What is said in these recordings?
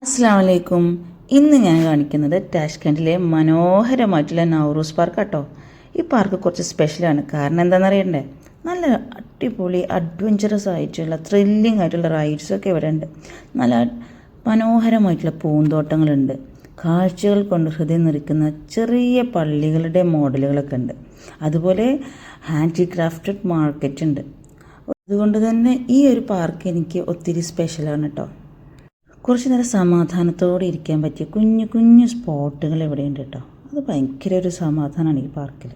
അസ്സലാമലൈക്കും. ഇന്ന് ഞാൻ കാണിക്കുന്നത് താഷ്കൻഡിലെ മനോഹരമായിട്ടുള്ള നൗറൂസ് പാർക്ക് കേട്ടോ. ഈ പാർക്ക് കുറച്ച് സ്പെഷ്യലാണ്. കാരണം എന്താണെന്നറിയണ്ടേ, നല്ല അടിപൊളി അഡ്വഞ്ചറസ് ആയിട്ടുള്ള ത്രില്ലിംഗ് ആയിട്ടുള്ള റൈഡ്സൊക്കെ ഇവിടെ ഉണ്ട്. നല്ല മനോഹരമായിട്ടുള്ള പൂന്തോട്ടങ്ങളുണ്ട്. കാഴ്ചകൾ കൊണ്ട് ഹൃദയം നിറയ്ക്കുന്ന ചെറിയ പള്ളികളുടെ മോഡലുകളൊക്കെ ഉണ്ട്. അതുപോലെ ഹാൻഡിക്രാഫ്റ്റഡ് മാർക്കറ്റ് ഉണ്ട്. അതുകൊണ്ട് തന്നെ ഈ ഒരു പാർക്ക് എനിക്ക് ഒത്തിരി സ്പെഷ്യലാണ് കേട്ടോ. കുറച്ച് നേരം സമാധാനത്തോടെ ഇരിക്കാൻ പറ്റിയ കുഞ്ഞു കുഞ്ഞു സ്പോട്ടുകൾ ഇവിടെയുണ്ട് കേട്ടോ. അത് ഭയങ്കര ഒരു സമാധാനമാണ് ഈ പാർക്കിൽ.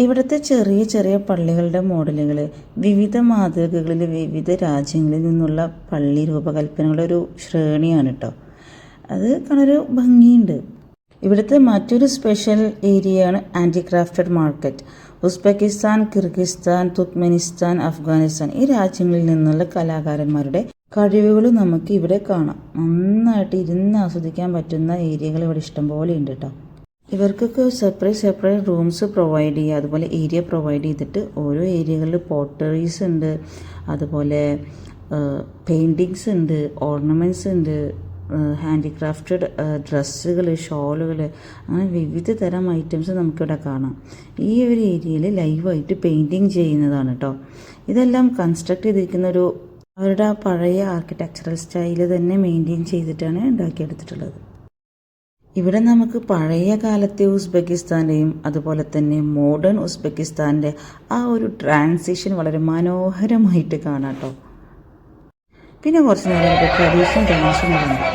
ഇവിടുത്തെ ചെറിയ ചെറിയ പള്ളികളുടെ മോഡലുകൾ വിവിധ മാതൃകകളിൽ വിവിധ രാജ്യങ്ങളിൽ നിന്നുള്ള പള്ളി രൂപകൽപ്പനകളുടെ ഒരു ശ്രേണിയാണ് കേട്ടോ. അത് കാണൊരു ഭംഗിയുണ്ട്. ഇവിടുത്തെ മറ്റൊരു സ്പെഷ്യൽ ഏരിയയാണ് handicrafted market. Uzbekistan, Kyrgyzstan, Turkmenistan, Afghanistan ഈ രാജ്യങ്ങളിൽ നിന്നുള്ള കലാകാരന്മാരുടെ കഴിവുകൾ നമുക്ക് ഇവിടെ കാണാം. നന്നായിട്ട് ഇരുന്ന് ആസ്വദിക്കാൻ പറ്റുന്ന ഏരിയകൾ ഇവിടെ ഇഷ്ടംപോലെ ഉണ്ട് കേട്ടോ. ഇവർക്കൊക്കെ സെപ്പറേറ്റ് റൂംസ് പ്രൊവൈഡ് ചെയ്യുക, അതുപോലെ ഏരിയ പ്രൊവൈഡ് ചെയ്തിട്ട് ഓരോ ഏരിയകളിൽ പോട്ടറീസ് ഉണ്ട്, അതുപോലെ പെയിൻറ്റിങ്സ് ഉണ്ട്, ഓർണമെൻറ്റ്സ് ഉണ്ട്, ഹാൻഡിക്രാഫ്റ്റഡ് ഡ്രസ്സുകൾ, ഷോളുകൾ, അങ്ങനെ വിവിധ തരം ഐറ്റംസ് നമുക്കിവിടെ കാണാം. ഈ ഒരു ഏരിയയിൽ ലൈവായിട്ട് പെയിൻറ്റിങ് ചെയ്യുന്നതാണ് കേട്ടോ. ഇതെല്ലാം കൺസ്ട്രക്ട് ചെയ്തിരിക്കുന്ന അവരുടെ ആ പഴയ ആർക്കിടെക്ചറൽ സ്റ്റൈല് തന്നെ മെയിൻറ്റെയിൻ ചെയ്തിട്ടാണ് ഉണ്ടാക്കിയെടുത്തിട്ടുള്ളത്. ഇവിടെ നമുക്ക് പഴയ കാലത്തെ ഉസ്ബെക്കിസ്ഥാൻ്റെയും അതുപോലെ തന്നെ മോഡേൺ ഉസ്ബെക്കിസ്ഥാൻ്റെ ആ ഒരു ട്രാൻസിഷൻ വളരെ മനോഹരമായിട്ട് കാണാം കേട്ടോ. പിന്നെ കുറച്ച് നേരം ട്രഡീഷണൽ ഡാൻസുകളുണ്ട്.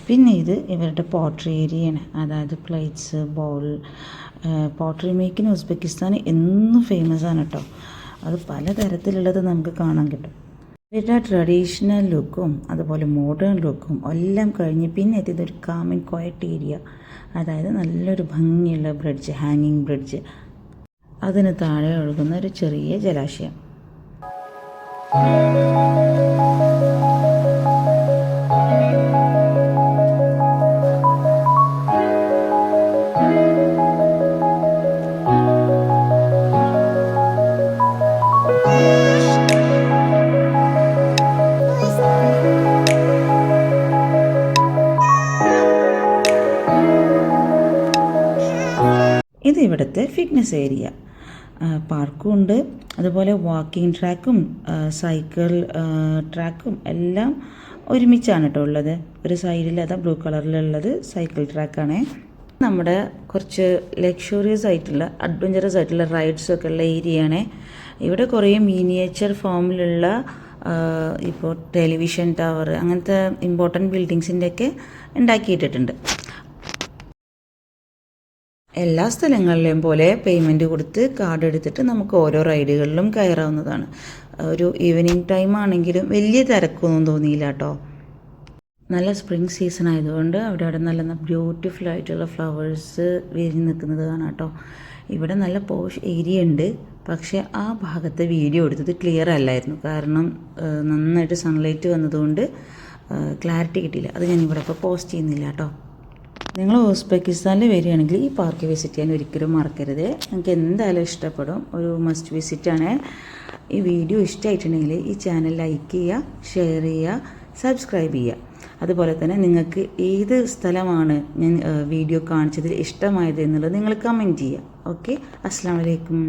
പിന്നെ ഇത് ഇവരുടെ പോട്രി ഏരിയയാണ്. അതായത് പ്ലേറ്റ്സ്, ബൗൾ, പോട്രി മേക്കിന് ഉസ്ബെക്കിസ്ഥാൻ എന്നും ഫേമസ് ആണ് കേട്ടോ. അത് പലതരത്തിലുള്ളത് നമുക്ക് കാണാൻ കിട്ടും. ഇവരുടെ ട്രഡീഷണൽ ലുക്കും അതുപോലെ മോഡേൺ ലുക്കും എല്ലാം കഴിഞ്ഞ് പിന്നെ എത്തിയതൊരു കാം ആൻഡ് ക്വയറ്റ് ഏരിയ. അതായത് നല്ലൊരു ഭംഗിയുള്ള ബ്രിഡ്ജ്, ഹാങ്ങിങ് ബ്രിഡ്ജ്, അതിന് താഴെ ഒഴുകുന്ന ഒരു ചെറിയ ജലാശയം. ഇത് ഇവിടുത്തെ ഫിറ്റ്നസ് ഏരിയ. പാർക്കും ഉണ്ട്, അതുപോലെ വാക്കിംഗ് ട്രാക്കും സൈക്കിൾ ട്രാക്കും എല്ലാം ഒരുമിച്ചാണ് കേട്ടോ ഉള്ളത്. ഒരു സൈഡിൽ അതാ ബ്ലൂ കളറിലുള്ളത് സൈക്കിൾ ട്രാക്കാണ്. നമ്മുടെ കുറച്ച് ലക്ഷറിയസ് ആയിട്ടുള്ള അഡ്വഞ്ചറസ് ആയിട്ടുള്ള റൈഡ്സൊക്കെ ഉള്ള ഏരിയയാണ്. ഇവിടെ കുറേ മിനിയേച്ചർ ഫോമിലുള്ള ഇപ്പോൾ ടെലിവിഷൻ ടവർ അങ്ങനത്തെ ഇമ്പോർട്ടൻറ്റ് ബിൽഡിങ്സിൻ്റെയൊക്കെ ഉണ്ടാക്കിയിട്ടിട്ടുണ്ട്. എല്ലാ സ്ഥലങ്ങളിലെയും പോലെ പേയ്മെൻറ്റ് കൊടുത്ത് കാർഡ് എടുത്തിട്ട് നമുക്ക് ഓരോ റൈഡുകളിലും കയറാവുന്നതാണ്. ഒരു ഈവനിങ് ടൈം ആണെങ്കിലും വലിയ തിരക്കൊന്നും തോന്നിയില്ല കേട്ടോ. നല്ല സ്പ്രിംഗ് സീസൺ ആയതുകൊണ്ട് അവിടെ നല്ല ബ്യൂട്ടിഫുൾ ആയിട്ടുള്ള ഫ്ലവേഴ്സ് വിരിഞ്ഞ് നിൽക്കുന്നത് കാണാം കേട്ടോ. ഇവിടെ നല്ല പോഷ് ഏരിയ ഉണ്ട്. പക്ഷേ ആ ഭാഗത്തെ വീഡിയോ എടുത്തത് ക്ലിയർ അല്ലായിരുന്നു. കാരണം നന്നായിട്ട് സൺലൈറ്റ് വന്നതുകൊണ്ട് ക്ലാരിറ്റി കിട്ടിയില്ല. അത് ഞാൻ ഇവിടെ ഇപ്പോൾ പോസ്റ്റ് ചെയ്യുന്നില്ല കേട്ടോ. നിങ്ങൾ ഉസ്ബെക്കിസ്ഥാനിൽ വരികയാണെങ്കിൽ ഈ പാർക്ക് വിസിറ്റ് ചെയ്യാൻ ഒരിക്കലും മറക്കരുത്. നിങ്ങൾക്ക് എന്തായാലും ഇഷ്ടപ്പെടും. ഒരു മസ്റ്റ് വിസിറ്റാണ്. ഈ വീഡിയോ ഇഷ്ടമായിട്ടുണ്ടെങ്കിൽ ഈ ചാനൽ ലൈക്ക് ചെയ്യുക, ഷെയർ ചെയ്യുക, സബ്സ്ക്രൈബ് ചെയ്യുക. അതുപോലെ തന്നെ നിങ്ങൾക്ക് ഏത് സ്ഥലമാണ് ഞാൻ വീഡിയോ കാണിച്ചതിൽ ഇഷ്ടമായത് എന്നുള്ളത് നിങ്ങൾ കമൻറ്റ് ചെയ്യുക. ഓക്കെ, അസ്സലാമു അലൈക്കും.